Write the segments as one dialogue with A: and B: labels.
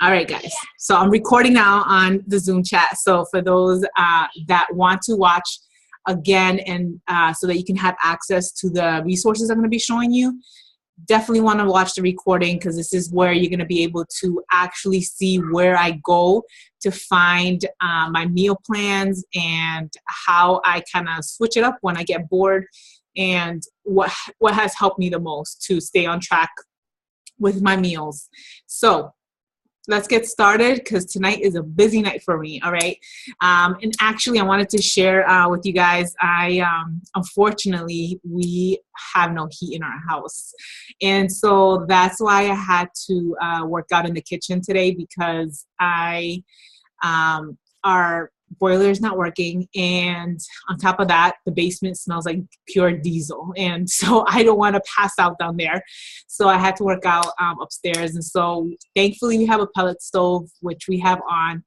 A: All right, guys. So I'm recording now on the Zoom chat. So for those that want to watch again and so that you can have access to the resources I'm going to be showing you, definitely want to watch the recording because this is where you're going to be able to actually see where I go to find my meal plans and how I kind of switch it up when I get bored and what has helped me the most to stay on track with my meals. So let's get started because tonight is a busy night for me, all right? And actually, I wanted to share with you guys, unfortunately, we have no heat in our house. And so that's why I had to work out in the kitchen today because our boiler is not working, and on top of that the basement smells like pure diesel, and so I don't want to pass out down there, so I had to work out upstairs. And so thankfully we have a pellet stove which we have on,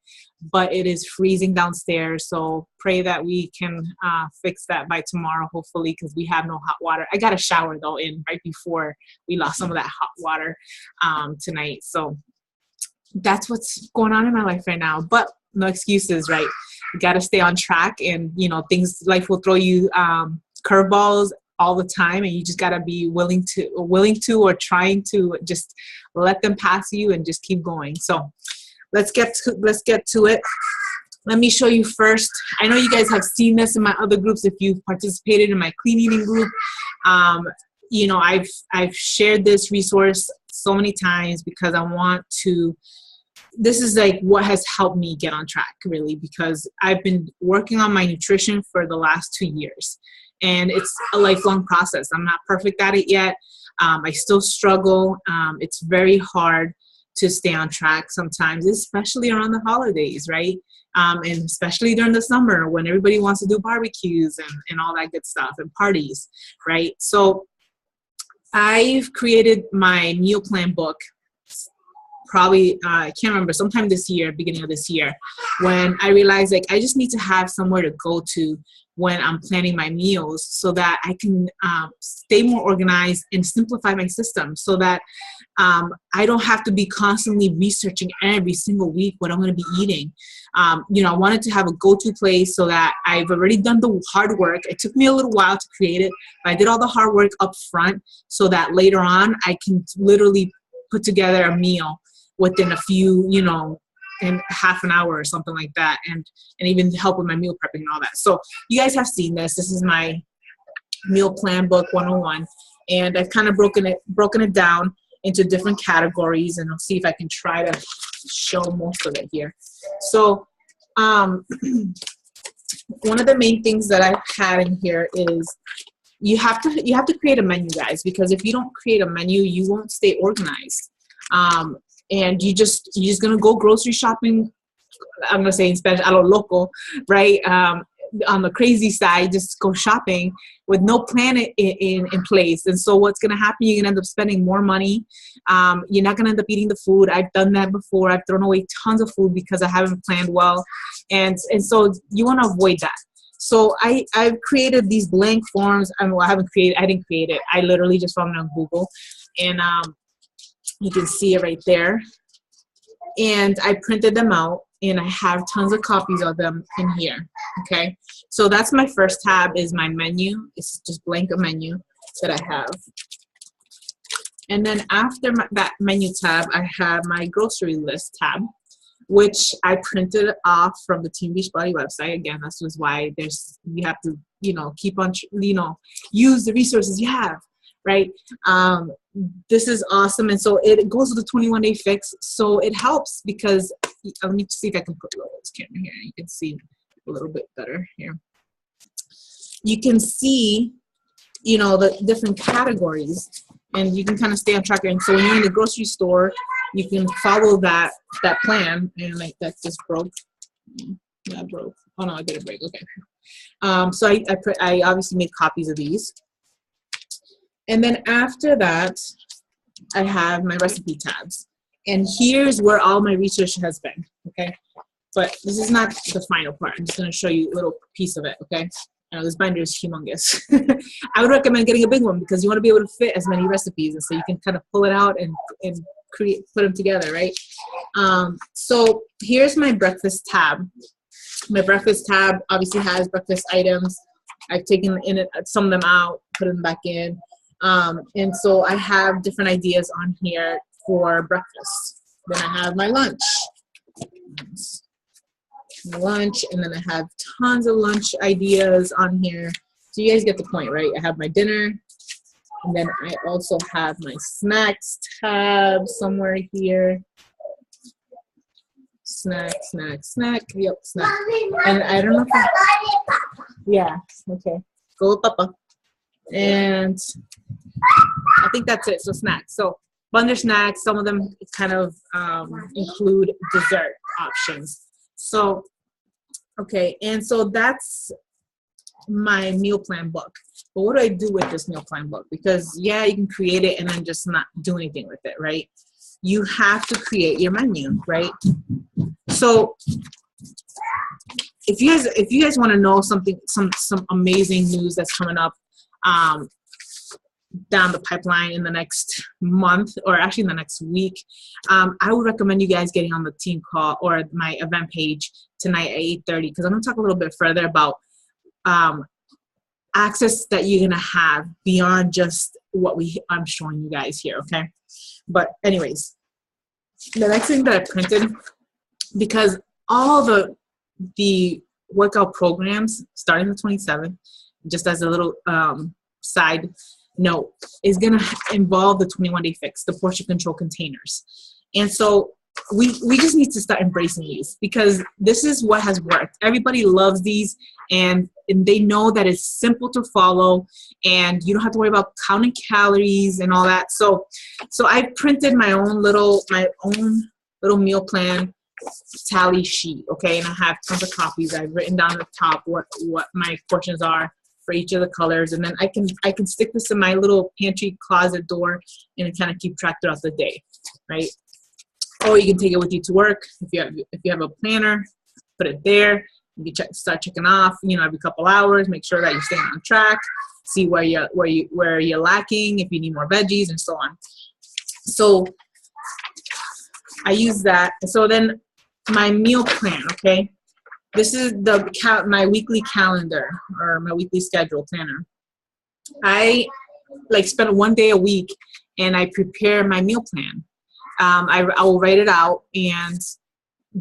A: but it is freezing downstairs, so pray that we can fix that by tomorrow hopefully, because we have no hot water. I got a shower though in right before we lost some of that hot water tonight. So that's what's going on in my life right now, but no excuses, right? You got to stay on track, and life will throw you curveballs all the time, and you just got to be willing to or trying to just let them pass you and just keep going. So let's get to it. Let me show you first. I know you guys have seen this in my other groups if you've participated in my clean eating group. I've shared this resource so many times because I want to. This is like what has helped me get on track, really, because I've been working on my nutrition for the last 2 years, and it's a lifelong process. I'm not perfect at it yet. I still struggle. It's very hard to stay on track sometimes, especially around the holidays, right? And especially during the summer when everybody wants to do barbecues and all that good stuff and parties, right? So I've created my meal plan book probably, I can't remember, sometime this year, beginning of this year, when I realized like I just need to have somewhere to go to when I'm planning my meals so that I can stay more organized and simplify my system so that I don't have to be constantly researching every single week what I'm going to be eating. I wanted to have a go-to place so that I've already done the hard work. It took me a little while to create it, but I did all the hard work up front so that later on I can literally put together a meal within a few, in half an hour or something like that, and even help with my meal prepping and all that. So you guys have seen this. This is my meal plan book 101, and I've kind of broken it down into different categories, and I'll see if I can try to show most of it here. So one of the main things that I've had in here is you have to create a menu, guys, because if you don't create a menu, you won't stay organized. And you're just gonna go grocery shopping. I'm gonna say in Spanish, a lo loco, right? On the crazy side, just go shopping with no plan in place. And so what's gonna happen? You're gonna end up spending more money. You're not gonna end up eating the food. I've done that before. I've thrown away tons of food because I haven't planned well, and so you want to avoid that. So I've created these blank forms. I didn't create it. I literally just found it on Google, and you can see it right there. And I printed them out, and I have tons of copies of them in here, okay? So that's my first tab is my menu. It's just blank a menu that I have. And then after that menu tab, I have my grocery list tab, which I printed off from the Team Beachbody website. Again, this was why you have to, keep on, use the resources you have. Right? This is awesome. And so it goes with the 21-day fix. So it helps because let me see if I can put this camera here. You can see a little bit better here. You can see, the different categories, and you can kind of stay on track. And so when you're in the grocery store, you can follow that plan. And like that just broke. That broke. Oh no, I did it break. Okay. So I obviously made copies of these. And then after that, I have my recipe tabs. And here's where all my research has been, okay? But this is not the final part. I'm just going to show you a little piece of it, okay? I know this binder is humongous. I would recommend getting a big one because you want to be able to fit as many recipes, and so you can kind of pull it out and put them together, right? So here's my breakfast tab. My breakfast tab obviously has breakfast items. I've taken in it, some of them out, put them back in. And so I have different ideas on here for breakfast. Then I have my lunch. And then I have tons of lunch ideas on here. So you guys get the point, right? I have my dinner, and then I also have my snacks tab somewhere here. Snack. Yep, snack. And I don't know if yeah, okay. Go with Papa. And I think that's it. So snacks. So under snacks, some of them kind of include dessert options. So, okay, and so that's my meal plan book. But what do I do with this meal plan book? Because yeah, you can create it and then just not do anything with it, right? You have to create your menu, right? So if you guys want to know something, some amazing news that's coming up down the pipeline in the next month, or actually in the next week, I would recommend you guys getting on the team call or my event page tonight at 8:30, because I'm going to talk a little bit further about access that you're going to have beyond just what I'm showing you guys here, okay? But anyways, the next thing that I printed, because all the workout programs starting the 27th, just as a little side note, is going to involve the 21-day fix, the portion control containers. And so we just need to start embracing these, because this is what has worked. Everybody loves these, and they know that it's simple to follow, and you don't have to worry about counting calories and all that. So I printed my own little meal plan tally sheet, okay? And I have tons of copies. I've written down at the top what my portions are for each of the colors, and then I can stick this in my little pantry closet door and kind of keep track throughout the day, right? Or you can take it with you to work. If you have a planner, put it there. You can start checking off, every couple hours. Make sure that you're staying on track. See where you're lacking, if you need more veggies, and so on. So I use that. So then my meal plan, okay? This is my weekly calendar, or my weekly schedule planner. I spend one day a week and I prepare my meal plan. I will write it out, and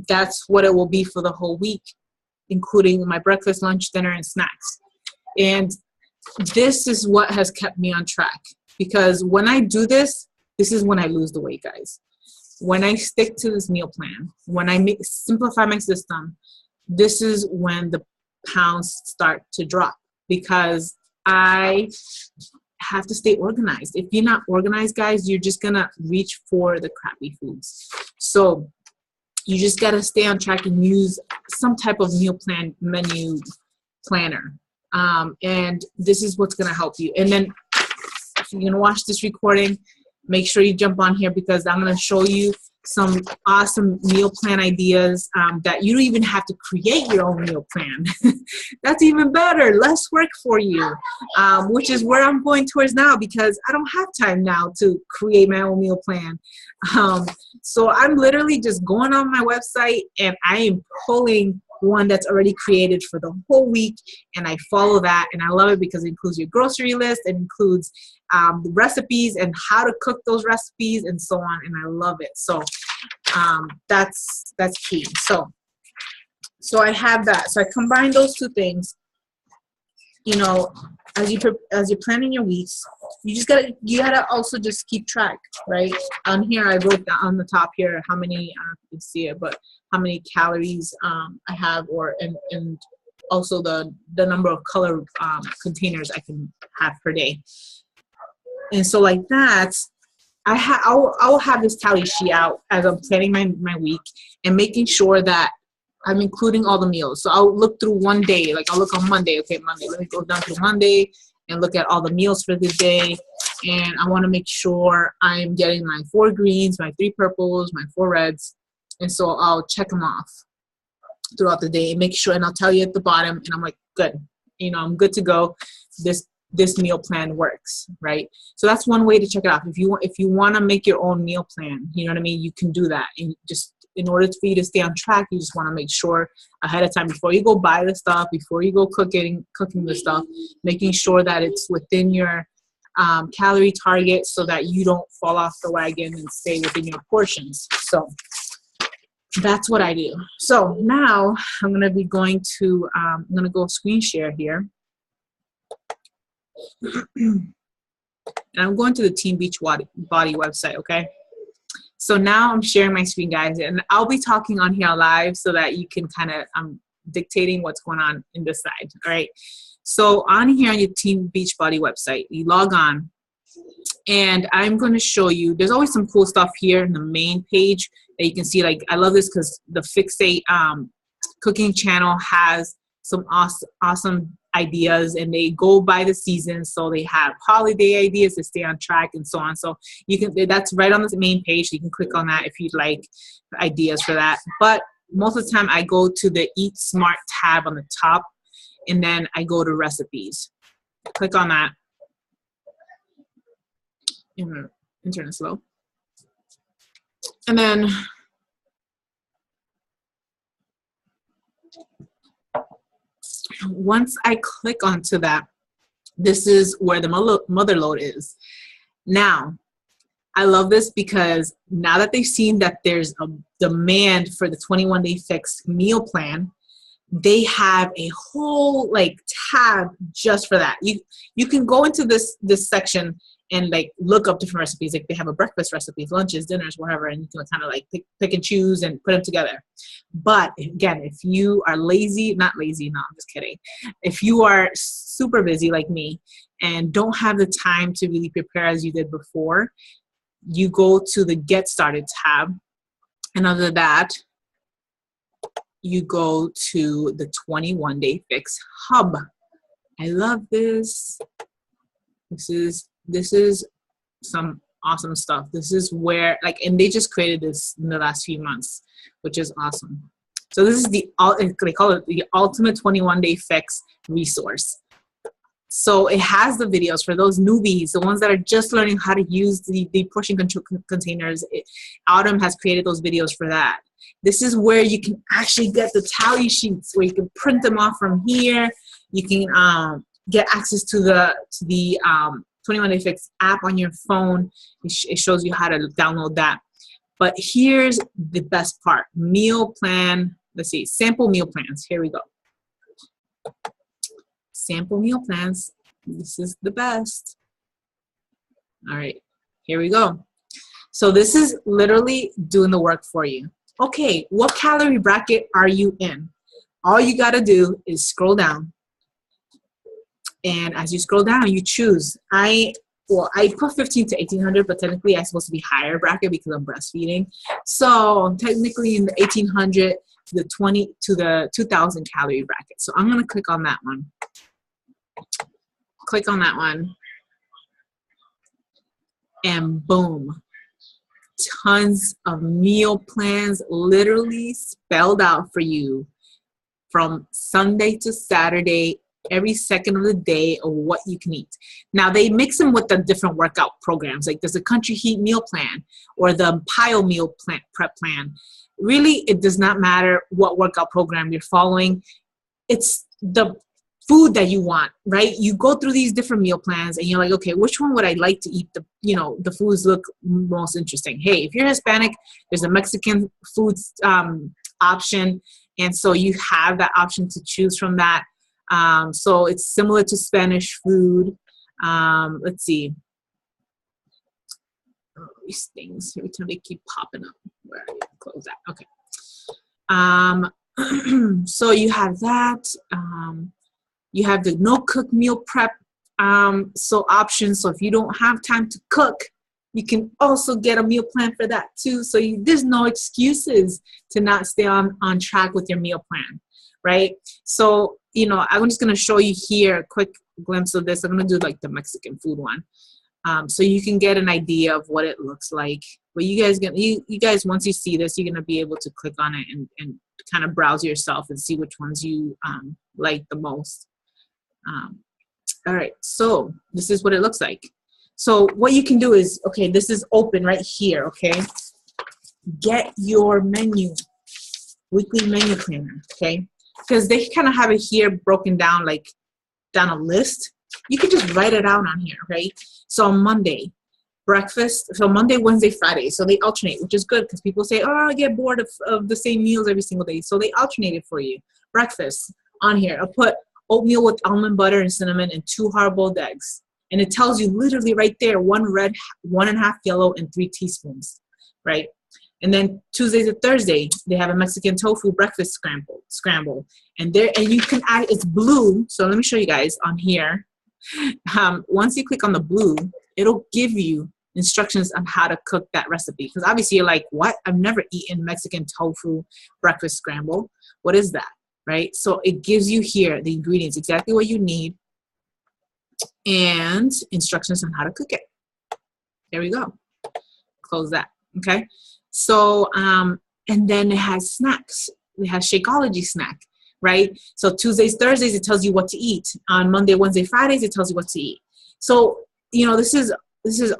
A: that's what it will be for the whole week, including my breakfast, lunch, dinner, and snacks. And this is what has kept me on track, because when I do this is when I lose the weight, guys. When I stick to this meal plan, when I simplify my system, this is when the pounds start to drop, because I have to stay organized. If you're not organized, guys, you're just gonna reach for the crappy foods. So you just gotta stay on track and use some type of meal plan menu planner. And this is what's gonna help you. And then if you're gonna watch this recording, make sure you jump on here, because I'm gonna show you some awesome meal plan ideas that you don't even have to create your own meal plan. That's even better, less work for you, which is where I'm going towards now, because I don't have time now to create my own meal plan. So I'm literally just going on my website and I am pulling one that's already created for the whole week, and I follow that, and I love it because it includes your grocery list, it includes the recipes and how to cook those recipes and so on, and I love it. So that's key. So I have that. So I combine those two things. As you're planning your weeks, you gotta also just keep track, right? On here, I wrote down on the top here how many, I don't know if you can see it, but how many calories I have, and also the number of color containers I can have per day. And so like that, I will have this tally sheet out as I'm planning my week and making sure that I'm including all the meals. So I'll look through one day, I'll look on Monday. Okay, Monday, let me go down to Monday and look at all the meals for the day. And I want to make sure I'm getting my 4 greens, my 3 purples, my 4 reds. And so I'll check them off throughout the day and make sure, and I'll tell you at the bottom, and I'm like, good, I'm good to go. This meal plan works, right? So that's one way to check it out. If you want to make your own meal plan, you know what I mean, you can do that, and just in order for you to stay on track, you just want to make sure ahead of time, before you go buy the stuff, before you go cooking the stuff, making sure that it's within your calorie target so that you don't fall off the wagon and stay within your portions. So that's what I do. So now I'm going to be going to, I'm going to go screen share here. And I'm going to the Team Beachbody website, okay? So now I'm sharing my screen, guys, and I'll be talking on here live so that you can kind of, I'm dictating what's going on in this side, all right? So on here on your Team Beachbody website, you log on, and I'm going to show you, there's always some cool stuff here in the main page that you can see. Like, I love this because the Fixate cooking channel has some awesome ideas, and they go by the season. So they have holiday ideas to stay on track and so on. So you can, that's right on the main page. You can click on that if you'd like ideas for that. But most of the time I go to the Eat Smart tab on the top, and then I go to recipes. Click on that. Internet slow. And then once I click onto that, this is where the mother load is. Now, I love this because now that they've seen that there's a demand for the 21-day fix meal plan, they have a whole like tab just for that. You can go into this section and like look up different recipes. Like they have a breakfast recipes, lunches, dinners, whatever, and you can kind of like pick and choose and put them together. But again, if you are lazy, not lazy, no, I'm just kidding. If you are super busy like me and don't have the time to really prepare as you did before, you go to the Get Started tab, and under that, you go to the 21-day fix hub. I love this. This is some awesome stuff. This is where, like, and they just created this in the last few months, which is awesome. So this is they call it the Ultimate 21-Day Fix resource. So it has the videos for those newbies, the ones that are just learning how to use the portion control containers. Autumn has created those videos for that. This is where you can actually get the tally sheets, where you can print them off from here. You can get access to the 21-Day Fix app on your phone. It shows you how to download that. But here's the best part: meal plan. Let's see, sample meal plans. Here we go. Sample meal plans. This is the best. All right, here we go. So this is literally doing the work for you. Okay, what calorie bracket are you in? All you got to do is scroll down. And as you scroll down, you choose. I put 15 to 1800, but technically I'm supposed to be higher bracket because I'm breastfeeding. So I'm technically in the 1800 to the 2000 calorie bracket. So I'm going to click on that one. Click on that one. And boom. Tons of meal plans literally spelled out for you from Sunday to Saturday, every second of the day, of what you can eat. Now they mix them with the different workout programs. Like there's a Country Heat meal plan or the Pile meal prep plan. Really, it does not matter what workout program you're following. It's the food that you want, right? You go through these different meal plans and you're like, okay, which one would I like to eat? The foods look most interesting. Hey, if you're Hispanic, there's a Mexican foods option. And so you have that option to choose from that. So it's similar to Spanish food. Let's see. Oh, these things, every time they keep popping up. Where are you? Close that. Okay. So you have that. You have the no-cook meal prep options. So if you don't have time to cook, you can also get a meal plan for that too. So there's no excuses to not stay on track with your meal plan, right? So, I'm just going to show you here a quick glimpse of this. I'm going to do like the Mexican food one. So you can get an idea of what it looks like. But you guys, once you see this, you're going to be able to click on it and kind of browse yourself and see which ones you like the most. All right, so this is what it looks like. So what you can do is, okay, this is open right here, okay? get your menu, weekly menu planner, okay? Because they kind of have it here broken down, like down a list. You can just write it out on here, right? So on Monday, breakfast, so Monday, Wednesday, Friday. So they alternate, which is good because people say, oh, I get bored of the same meals every single day. So they alternate it for you. Breakfast on here, I'll put oatmeal with almond butter and cinnamon and 2 hard-boiled eggs. And it tells you literally right there, 1 red, 1.5 yellow, and 3 teaspoons, right? And then Tuesday to Thursday, they have a Mexican tofu breakfast scramble. And you can add, it's blue. So let me show you guys on here. Once you click on the blue, it'll give you instructions on how to cook that recipe. Because obviously you're like, what? I've never eaten Mexican tofu breakfast scramble. What is that, right? So it gives you here the ingredients, exactly what you need, and instructions on how to cook it. There we go. Close that, okay? So, and then it has snacks. It has Shakeology snack, right? So Tuesdays, Thursdays, it tells you what to eat. On Monday, Wednesday, Fridays, it tells you what to eat. So, you know, this is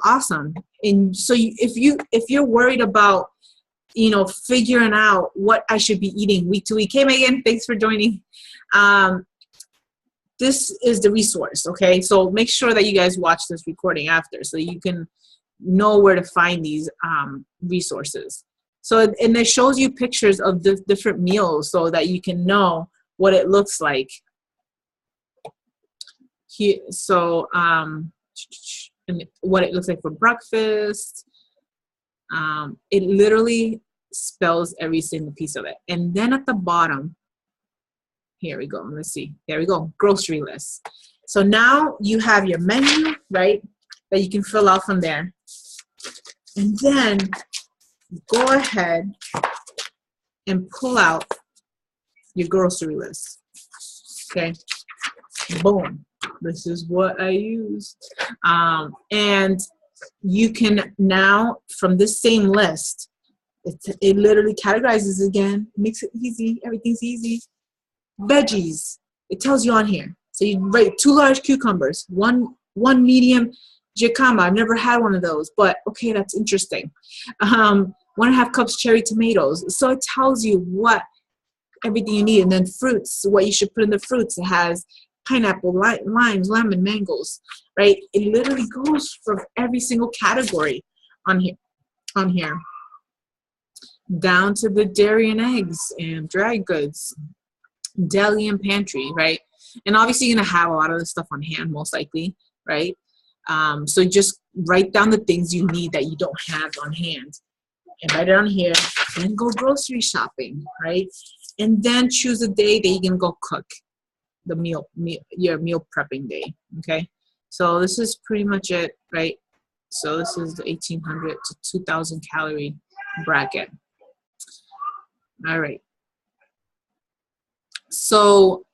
A: awesome. And so if you're worried about, you know, figuring out what I should be eating week to week. Hey, Megan, thanks for joining. This is the resource, okay? So make sure that you guys watch this recording after so you can know where to find these resources. So, and it shows you pictures of the different meals so that you can know what it looks like. Here, so, and what it looks like for breakfast. It literally spells every single piece of it. And then at the bottom, here we go. Let's see. There we go. Grocery list. So now you have your menu, right, that you can fill out from there. And then go ahead and pull out your grocery list. Okay. Boom. This is what I use. And you can now, from this same list, it literally categorizes again, makes it easy. Everything's easy. Veggies. It tells you on here. So you write 2 large cucumbers, one medium jicama. I've never had one of those, but okay, that's interesting. 1.5 cups cherry tomatoes. So it tells you what everything you need. And then fruits, what you should put in the fruits. It has pineapple, limes, lemon, mangoes, right? It literally goes from every single category on here, down to the dairy and eggs and dry goods, deli and pantry, right? And obviously you're gonna have a lot of the stuff on hand, most likely, right? So just write down the things you need that you don't have on hand and write it on here, then go grocery shopping, right? And then choose a day that you can go cook the your meal prepping day, okay? So this is pretty much it, right? So this is the 1,800 to 2,000 calorie bracket. All right. So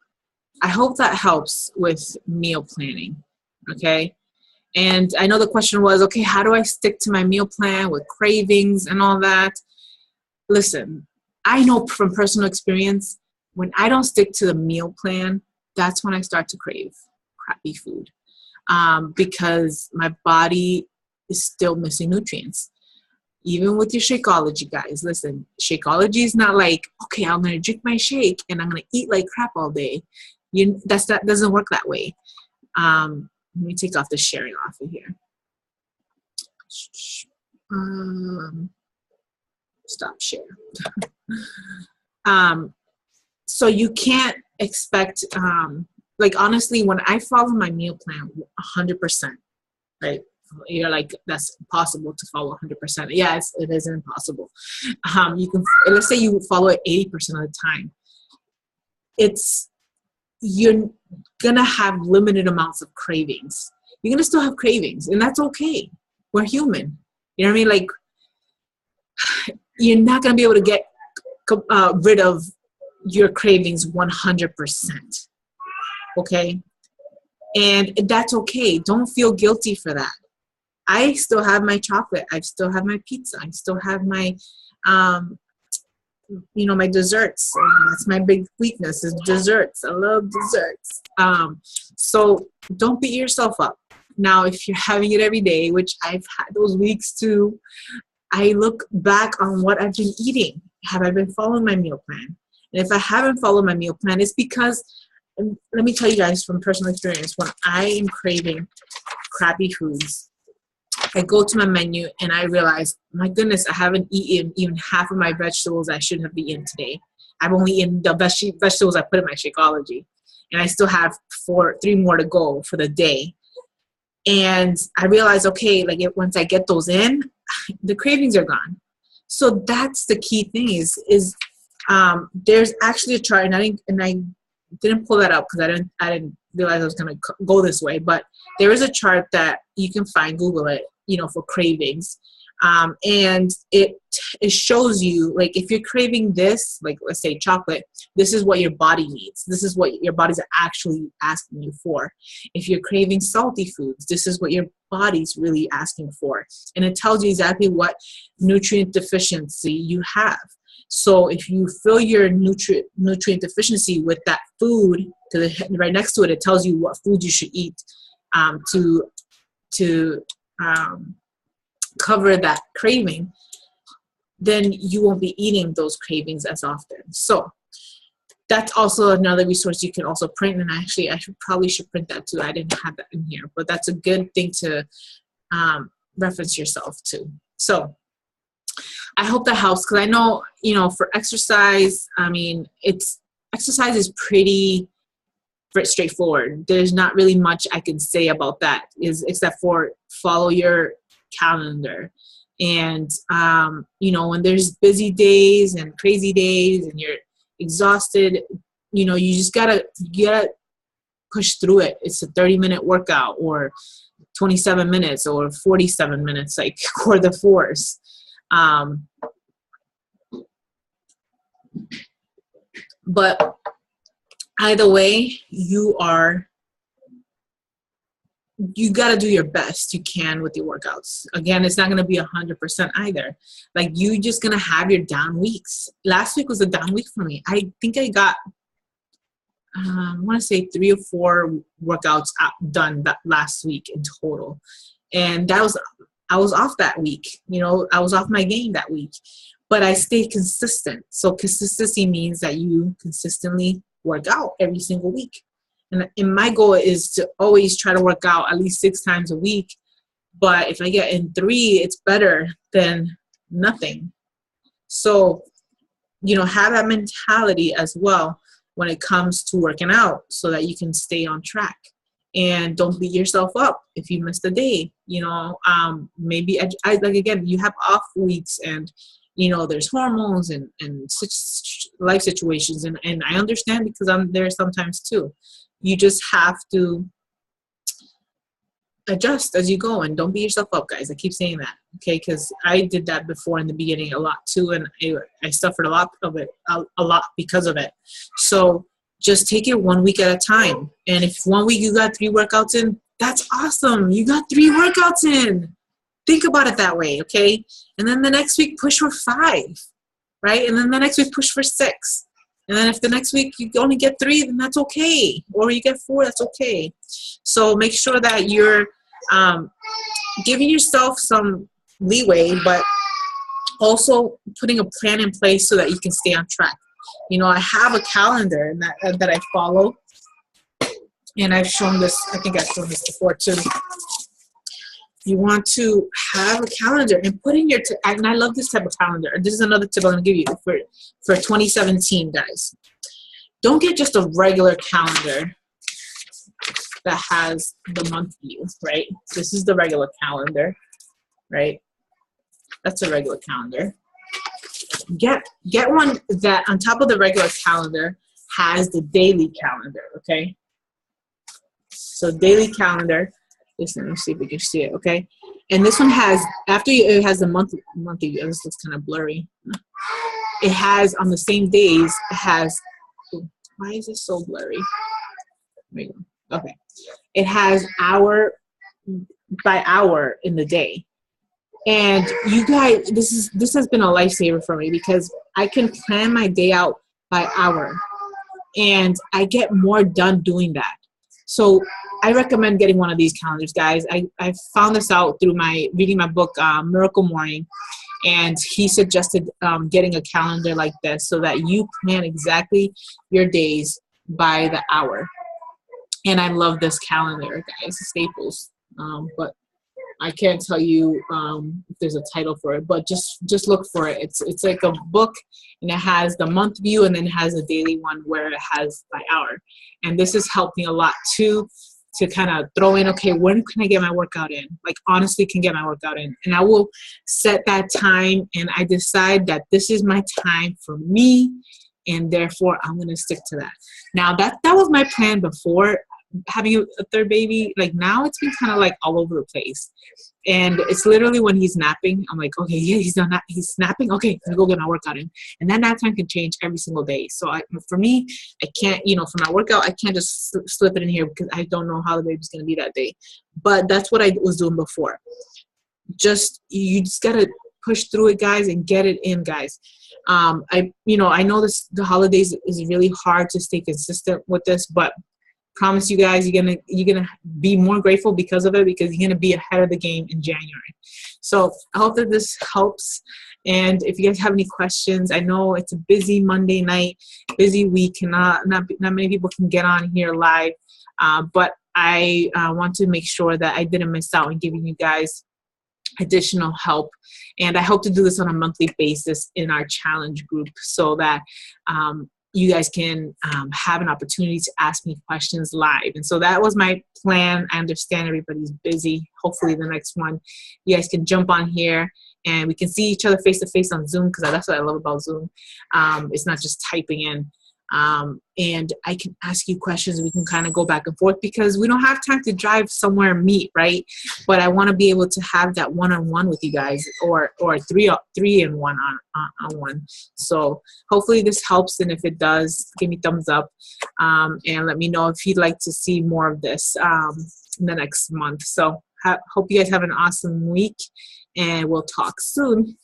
A: I hope that helps with meal planning, okay? And I know the question was, okay, how do I stick to my meal plan with cravings and all that? Listen, I know from personal experience, when I don't stick to the meal plan, that's when I start to crave crappy food, because my body is still missing nutrients. Even with your Shakeology, guys, listen, Shakeology is not like, okay, I'm going to drink my shake and I'm going to eat like crap all day. That doesn't work that way. Let me take off the sharing off of here. Stop share. So you can't expect, like, honestly, when I follow my meal plan 100%, right? You're like, that's impossible to follow 100%. Yes, it is impossible. You can, let's say you follow it 80% of the time. You're gonna have limited amounts of cravings. You're gonna still have cravings, and that's okay. We're human. You know what I mean? Like, you're not gonna be able to get rid of your cravings 100%. Okay? And that's okay. Don't feel guilty for that. I still have my chocolate. I still have my pizza. I still have my, my desserts. That's my big weakness is desserts. I love desserts. So don't beat yourself up. Now, if you're having it every day, which I've had those weeks too, I look back on what I've been eating. Have I been following my meal plan? And if I haven't followed my meal plan, it's because, let me tell you guys from personal experience, when I am craving crappy foods, I go to my menu and I realize, my goodness, I haven't eaten even half of my vegetables I should have eaten today. I've only eaten the vegetables I put in my Shakeology. And I still have 3 more to go for the day. And I realize, okay, like once I get those in, the cravings are gone. So that's the key thing is there's actually a chart, and I didn't pull that up because I didn't realize I was going to go this way, but there is a chart that you can find, Google it, for cravings. And it shows you, like, if you're craving this, like let's say chocolate, this is what your body needs. This is what your body's actually asking you for. If you're craving salty foods, this is what your body's really asking for. And it tells you exactly what nutrient deficiency you have. So if you fill your nutrient deficiency with that food, right next to it, it tells you what food you should eat to cover that craving, then you won't be eating those cravings as often. So that's also another resource you can also print. And actually, I probably should print that too. I didn't have that in here, but that's a good thing to reference yourself to. So I hope that helps, because I know, for exercise, exercise is pretty straightforward. There's not really much I can say about that, except for follow your calendar. And when there's busy days and crazy days and you're exhausted, you just gotta push through it. It's a 30-minute workout or 27 minutes or 47 minutes, like Core de Force. But either way, you got to do your best you can with your workouts. Again, it's not going to be 100% either. Like, you just going to have your down weeks. Last week was a down week for me. I think I got, I want to say 3 or 4 workouts done that last week in total. And I was off that week. I was off my game that week. But I stayed consistent. So consistency means that you consistently work out every single week. And my goal is to always try to work out at least 6 times a week. But if I get in 3, it's better than nothing. So, have that mentality as well when it comes to working out, so that you can stay on track. And don't beat yourself up if you missed a day. Maybe, again, you have off weeks, and there's hormones and such life situations. And I understand, because I'm there sometimes too. You just have to adjust as you go, and don't beat yourself up, guys. I keep saying that, okay? Because I did that before in the beginning a lot too, and I suffered a lot of it, a lot because of it. So just take it 1 week at a time. And if 1 week you got 3 workouts in, that's awesome. You got 3 workouts in. Think about it that way, okay? And then the next week, push for 5, right? And then the next week, push for 6. And then if the next week you only get 3, then that's okay. Or you get 4, that's okay. So make sure that you're giving yourself some leeway, but also putting a plan in place so that you can stay on track. I have a calendar that I follow. And I've shown this, I think I've shown this before too. You want to have a calendar and put in your, and I love this type of calendar. This is another tip I'm going to give you for 2017, guys. Don't get just a regular calendar that has the month view, right? This is the regular calendar, right? That's a regular calendar. Get one that on top of the regular calendar has the daily calendar, okay? So daily calendar. Let me see if we can see it, okay? And this one has, it has the monthly, this looks kind of blurry. It has, on the same days, it has, why is it so blurry? There you go. Okay. It has hour by hour in the day. And you guys, this has been a lifesaver for me, because I can plan my day out by hour. And I get more done doing that. So I recommend getting one of these calendars, guys. I found this out through reading my book, Miracle Morning. And he suggested getting a calendar like this so that you plan exactly your days by the hour. And I love this calendar, guys, Staples. But I can't tell you if there's a title for it, but just look for it. It's like a book, and it has the month view, and then it has a daily one where it has by hour. And this has helped me a lot too, to kind of throw in, okay, when can I get my workout in? Like, honestly, can get my workout in. And I will set that time, and I decide that this is my time for me, and therefore I'm going to stick to that. Now, that was my plan before having a third baby. Like, now it's been kind of like all over the place. And it's literally when he's napping, I'm like, okay, yeah, he's napping. Okay, let me go get my workout in. And that nap time can change every single day. So for me, I can't, for my workout, I can't just slip it in here because I don't know how the baby's going to be that day. But that's what I was doing before. You just got to push through it, guys, and get it in, guys. I know the holidays is really hard to stay consistent with this, but promise you guys, you're gonna be more grateful because of it, because you're gonna be ahead of the game in January. So I hope that this helps. And if you guys have any questions, I know it's a busy Monday night, busy week, and not many people can get on here live. But I want to make sure that I didn't miss out on giving you guys additional help. And I hope to do this on a monthly basis in our challenge group so that you guys can have an opportunity to ask me questions live. And so that was my plan. I understand everybody's busy. Hopefully the next one, you guys can jump on here and we can see each other face to face on Zoom, because that's what I love about Zoom. It's not just typing in. And I can ask you questions. We can kind of go back and forth because we don't have time to drive somewhere and meet, right? But I want to be able to have that one-on-one with you guys, or three in one on one. So hopefully this helps. And if it does, give me thumbs up, and let me know if you'd like to see more of this in the next month. So hope you guys have an awesome week, and we'll talk soon.